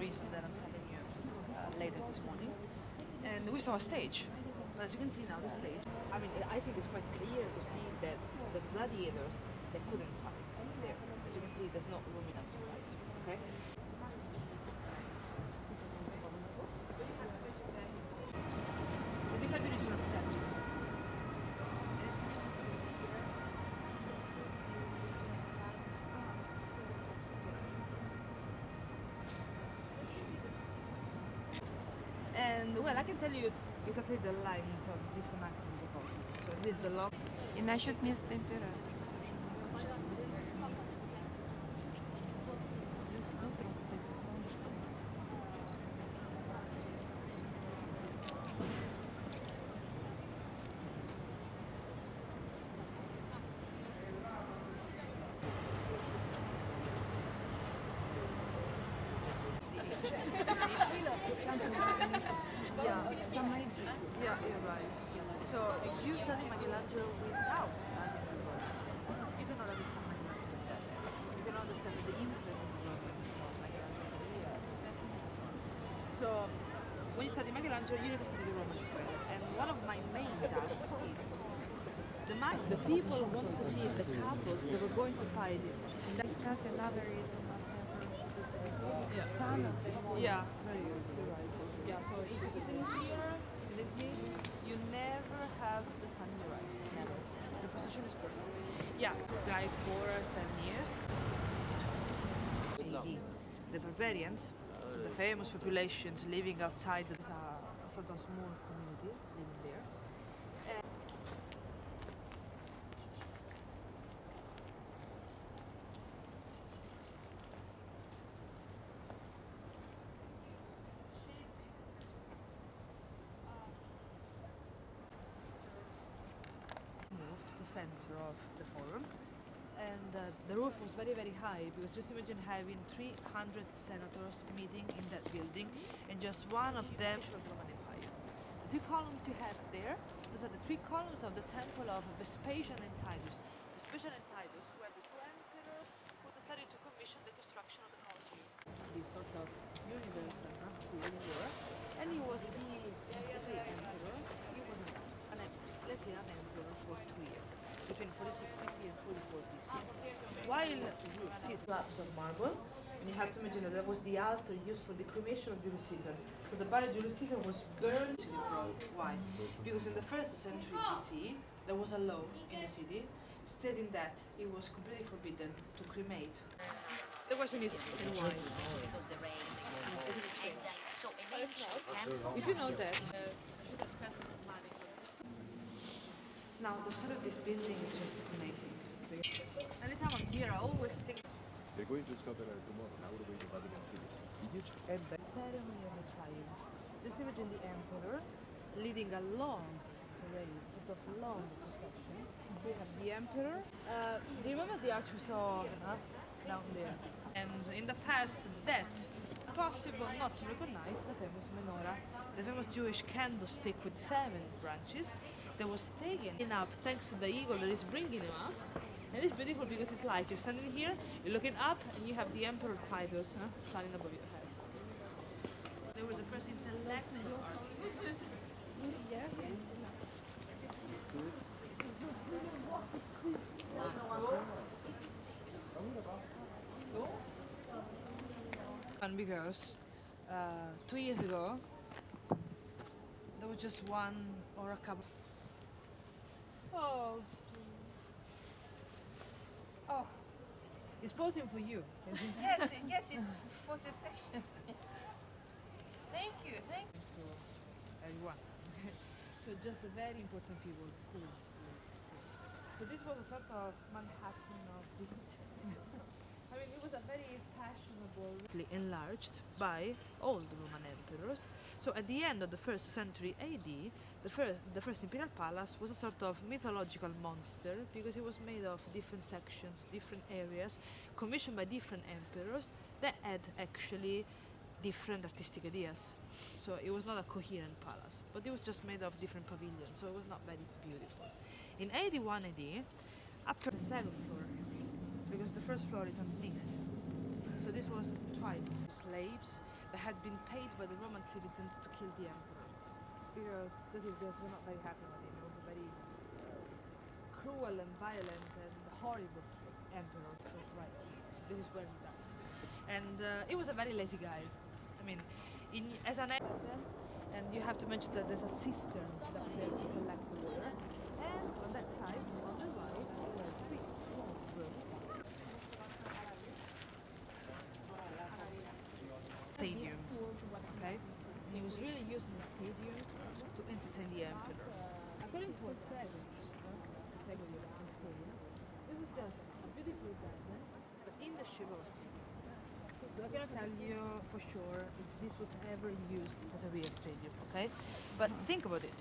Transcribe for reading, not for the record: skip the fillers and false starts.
reason that I'm telling you later this morning. And we saw a stage. As you can see now, the stage. I mean, I think it's quite clear to see that the gladiators, they couldn't fight there. As you can see, there's no room enough to fight. Okay. These are the original steps. And well, I can tell you exactly the lines of different axes of the Colosseo. So this is the long. И насчет места императора тоже. Плюс утром, кстати, солнышко. Yeah, you're right. So if you study Michelangelo without studying the Romans, you cannot understand Michelangelo. You cannot understand the influence of the Romans on Michelangelo's ideas and so on. So when you study Michelangelo, you need to study the Romans as well. And one of my main doubts is the people wanted to see the couples that were going to fight in that. Discuss another reason of Yeah. Sun of the Yeah, very good. You're right. Yeah, so if you're sitting here, believe me, you never have the sun in your eyes. Never. The position is perfect. Yeah, guide for 7 years. The barbarians, so the famous populations living outside, there's a sort of small community living there. Moved to the center of the forum, and the roof was very, very high, because just imagine having 300 senators meeting in that building, and just one of them of the Roman Empire. The two columns you have there, those are the three columns of the temple of Vespasian and Titus. Vespasian and Titus were the two emperors who decided to commission the construction of the Colosseo. This sort of universal civil war, and he was the emperor. He was an emperor for 2 years, between 46 BC and 44 BC. While Caesar slabs of marble, and you have to imagine that was the altar used for the cremation of Julius Caesar. So the body of Julius Caesar was burned to the ground. Why? Because in the first century BC, there was a law in the city stating that it was completely forbidden to cremate. The question is, why? If you know that, you should expect more money. Now, the story of this building is just amazing. Anytime I'm here, I always think ceremony of the triumph. Just imagine the emperor leading a long parade, sort of long procession. We have the emperor. Do you remember the arch we saw down there? And in the past, that possible not to recognize the famous menorah, the famous Jewish candlestick with 7 branches that was taken up thanks to the eagle that is bringing him up. And it's beautiful because it's like you're standing here, you're looking up, and you have the Emperor Titus flying above your head. They were the first intellectuals. And because 2 years ago, there was just one or a couple. Oh. Oh. It's posing for you. Yes, it's photo section. Thank you. To everyone. So just the very important people. Cool. So this was a sort of Manhattan of the I mean, it was a very fashionable, enlarged by all the Roman emperors. So at the end of the 1st century AD, the first imperial palace was a sort of mythological monster, because it was made of different sections, different areas, commissioned by different emperors that had actually different artistic ideas. So it was not a coherent palace, but it was just made of different pavilions, so it was not very beautiful. In 81 AD, up to the second floor, because the first floor is underneath. So So this was twice. Slaves that had been paid by the Roman citizens to kill the emperor. Because the citizens were not very happy with him. He was a very cruel and violent and horrible emperor. So right, this is where he died. And he was a very lazy guy. I mean, as an emperor, and you have to mention that there's a cistern that there to collect the water. And on that side, on the right, there are three small rooms. Stadium, okay? And it was really used as a stadium to entertain the emperor. According to a savage, historians, it was just a beautiful garden, but in the chivalry. So I cannot tell you for sure if this was ever used as a real stadium, okay? But think about it.